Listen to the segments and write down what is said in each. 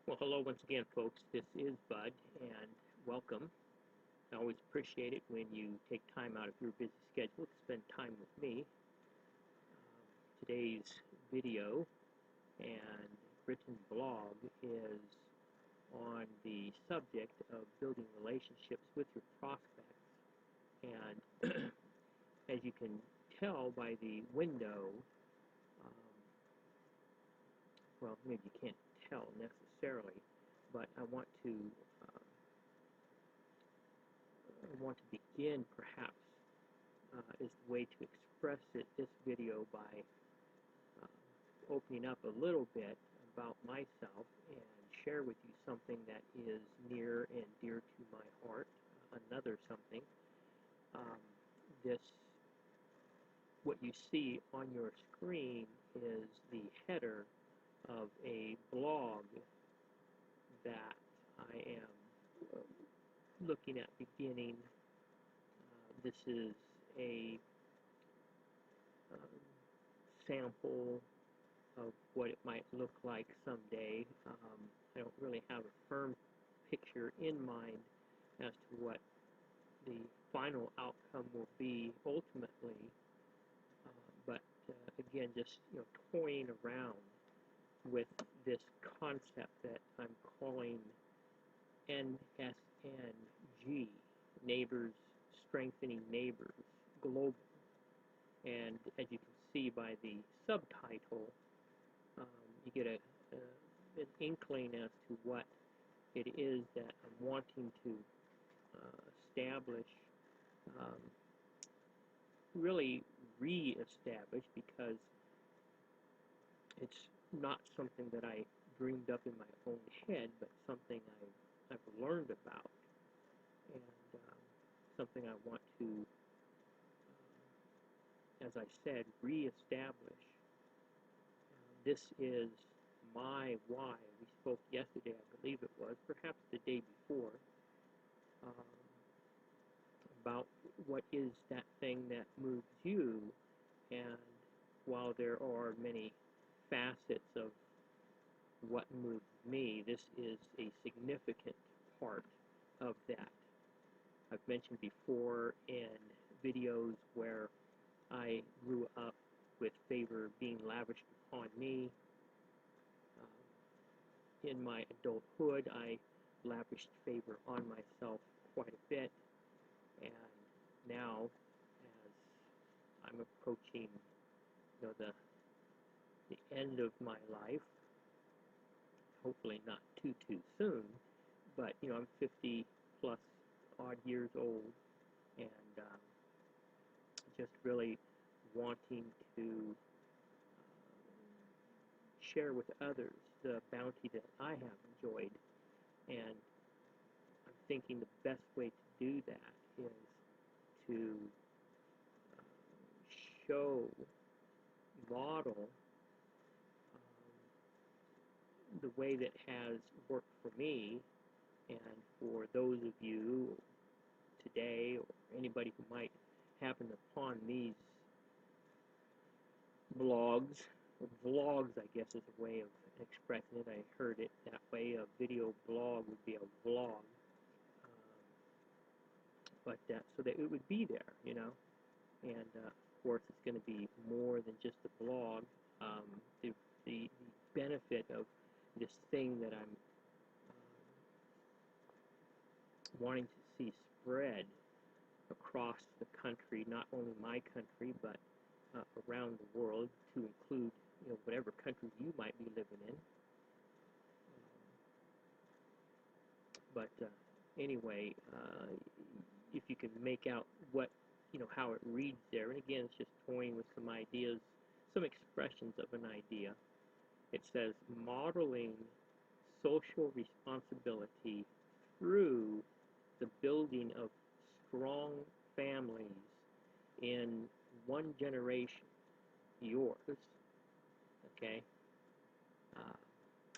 Well, hello once again, folks. This is Bud, and welcome. I always appreciate it when you take time out of your busy schedule to spend time with me. Today's video and written blog is on the subject of building relationships with your prospects. And as you can tell by the window, um, well, maybe you can't tell necessarily, but I want to begin perhaps is the way to express it this video by uh, opening up a little bit about myself and share with you something that is near and dear to my heart. Another something. Um, this, what you see on your screen, is the header of a blog that I am uh, looking at beginning. This is a um, sample of what it might look like someday. I don't really have a firm picture in mind as to what the final outcome will be ultimately, but again, just toying around with this concept that I'm calling NSNG, Neighbors Strengthening Neighbors Global. And as you can see by the subtitle, um, you get an inkling as to what it is that I'm wanting to establish, um, really re-establish, because it's not something that I dreamed up in my own head, but something I've learned about, and something I want to, as I said, re-establish. This is my why. We spoke yesterday, I believe it was, perhaps the day before, um, about what is that thing that moves you. And while there are many facets of what moves me, this is a significant part of that. I've mentioned before in videos where I grew up with favor being lavished upon me. Um, in my adulthood, I lavished favor on myself quite a bit, and now, as I'm approaching, the end of my life, hopefully not too soon, but I'm 50 plus odd years old, and just really wanting to share with others the bounty that I have enjoyed. And I'm thinking the best way to do that is to uh, show, model the way that has worked for me, and for those of you today or anybody who might happen upon these blogs, or vlogs, I guess is a way of expressing it. I heard it that way. A video blog would be a vlog. Um, but so that it would be there, and of course it's going to be more than just a blog. The benefit of this thing that I'm wanting to see spread across the country, not only my country, but around the world, to include whatever country you might be living in. But anyway, if you can make out what how it reads there, and again, it's just toying with some ideas, some expressions of an idea. It says modeling social responsibility through the building of strong families in one generation, yours, okay? Uh,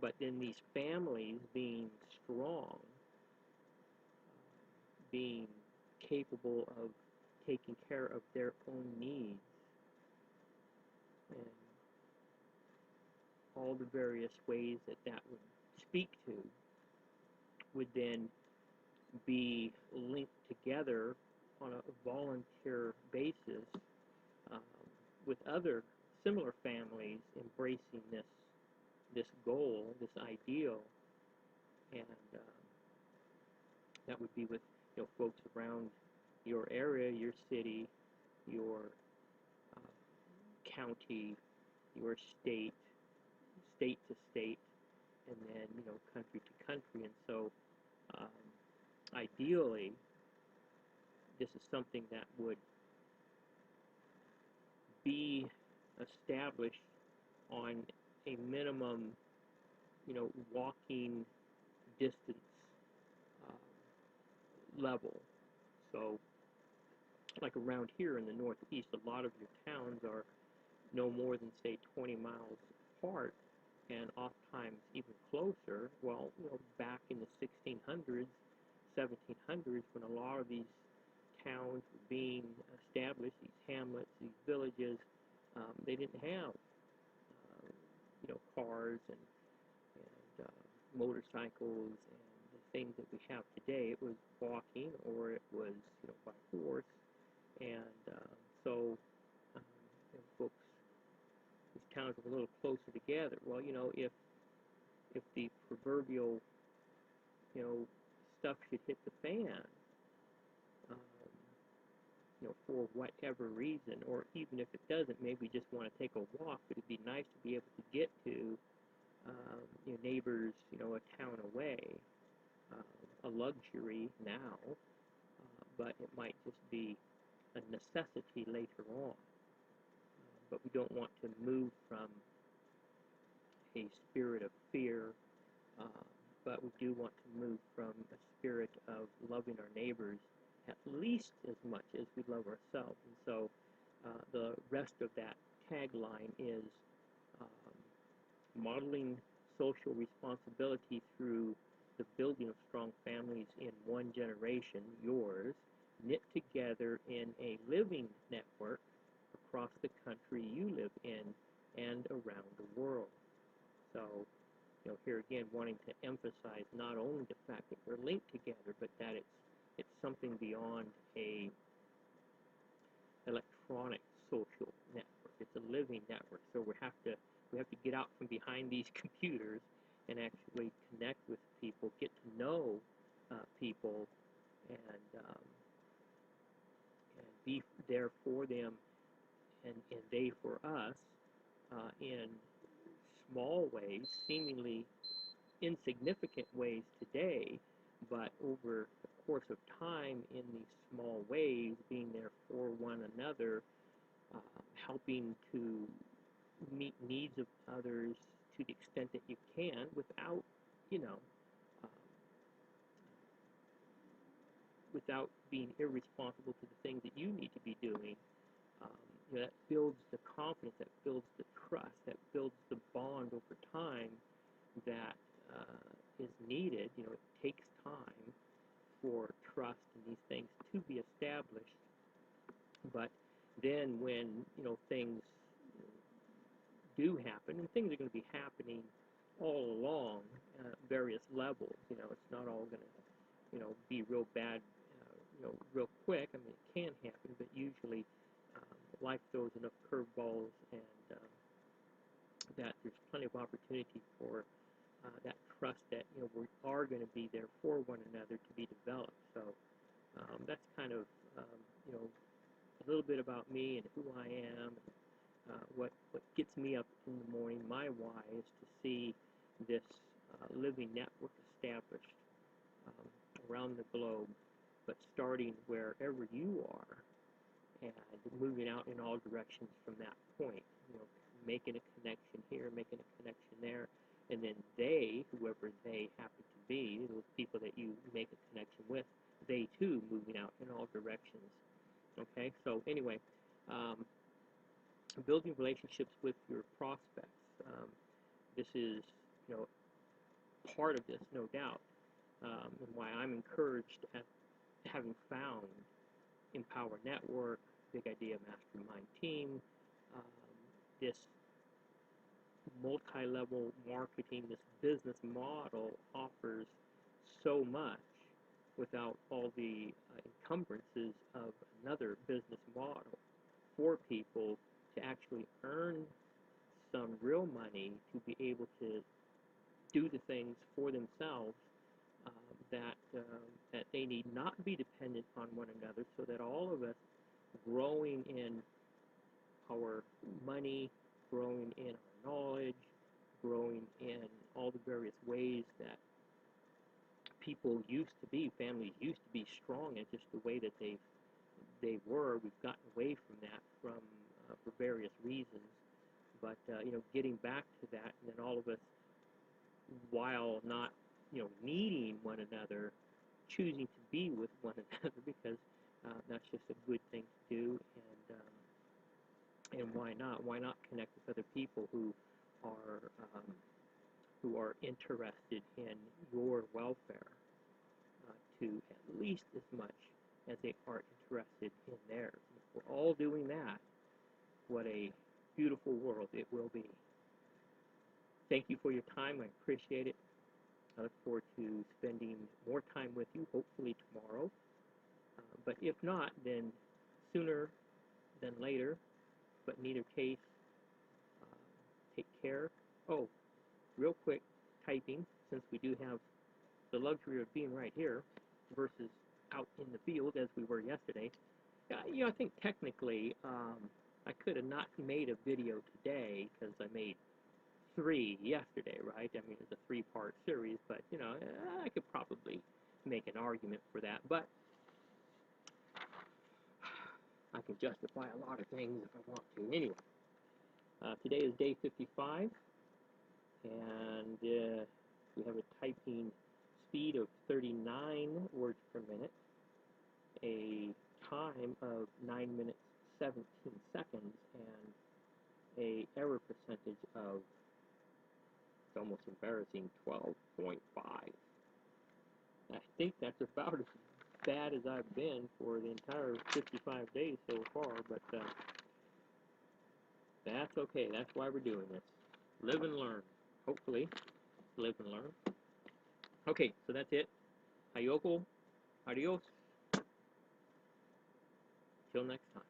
but then these families being strong, being capable of taking care of their own needs, and all the various ways that that would speak to would then be linked together on a volunteer basis, um, with other similar families embracing this goal, this ideal, and that would be with folks around your area, your city, your uh, county, your state, state to state, and then country to country. And so, ideally, this is something that would be established on a minimum, walking distance level. So, like around here in the Northeast, a lot of your towns are no more than say 20 miles apart, and oftentimes even closer. Well, back in the 1600s, 1700s, when a lot of these towns were being established, these hamlets, these villages, they didn't have cars and motorcycles and the things that we have today. It was walking, or it was by horse, and so um, folks, these towns are a little closer together. Well, if the proverbial stuff should hit the fan, um, for whatever reason, or even if it doesn't, maybe just want to take a walk, but it'd be nice to be able to get to your neighbors, a town away, a luxury now, but it might just be a necessity later on. But we don't want to move from a spirit of fear, uh, but we do want to move from a spirit of loving our neighbors at least as much as we love ourselves. And so the rest of that tagline is modeling social responsibility through the building of strong families in one generation, yours, knit together in a living network across the country you live in and around the world. So, here again, wanting to emphasize not only the fact that we're linked together, but that it's something beyond a electronic social network. It's a living network. So we have to get out from behind these computers and actually connect with people, get to know people, and be there for them, and they for us, in small ways, seemingly insignificant ways today, but over the course of time, in these small ways, being there for one another, helping to meet needs of others to the extent that you can, without, um, without being irresponsible to the things that you need to be doing. Um, that builds the confidence, that builds the trust, that builds the bond over time that is needed. It takes time for trust and these things to be established. But then when things do happen, and things are going to be happening all along, various levels. It's not all going to be real bad, real quick. I mean, it can happen, but usually life throws enough curveballs, and that there's plenty of opportunity for that trust that we are going to be there for one another to be developed. So that's kind of a little bit about me and who I am, and what gets me up in the morning. My why is to see this living network established around the globe, but starting wherever you are and moving out in all directions from that point. Making a connection here, making a connection there, and then they, whoever they happen to be, those people that you make a connection with, they too moving out in all directions. Okay, so anyway, building relationships with your prospects. This is, part of this, no doubt, and why I'm encouraged at having found Empower Network, Big Idea Mastermind Team, this multi-level marketing, this business model offers so much without all the encumbrances of another business model for people to actually earn some real money to be able to do the things for themselves that they need not be dependent on one another, so that all of us growing in our money, growing in our knowledge, growing in all the various ways that people used to be, families used to be strong in just the way that they were. We've gotten away from that for various reasons. But getting back to that, and then all of us, while not needing one another, choosing to be with one another because that's just a good thing to do. And why not? Why not connect with other people who are interested in your welfare to at least as much as they are interested in theirs? If we're all doing that, what a beautiful world it will be. Thank you for your time. I appreciate it. I look forward to spending more time with you, hopefully tomorrow. But if not, then sooner than later. But in either case, take care. Oh, real quick, typing, since we do have the luxury of being right here versus out in the field as we were yesterday. I think technically I could have not made a video today because I made 3 yesterday, right? I mean, it's a 3-part series, but I could probably make an argument for that. But I can justify a lot of things if I want to. Anyway, today is day 55, and we have a typing speed of 39 words per minute, a time of 9 minutes 17 seconds, and a error percentage of, it's almost embarrassing, 12.5. I think that's about as bad as I've been for the entire 55 days so far, but that's okay. That's why we're doing this. Live and learn. Hopefully, live and learn. Okay, so that's it. Hayoko, adios. Till next time.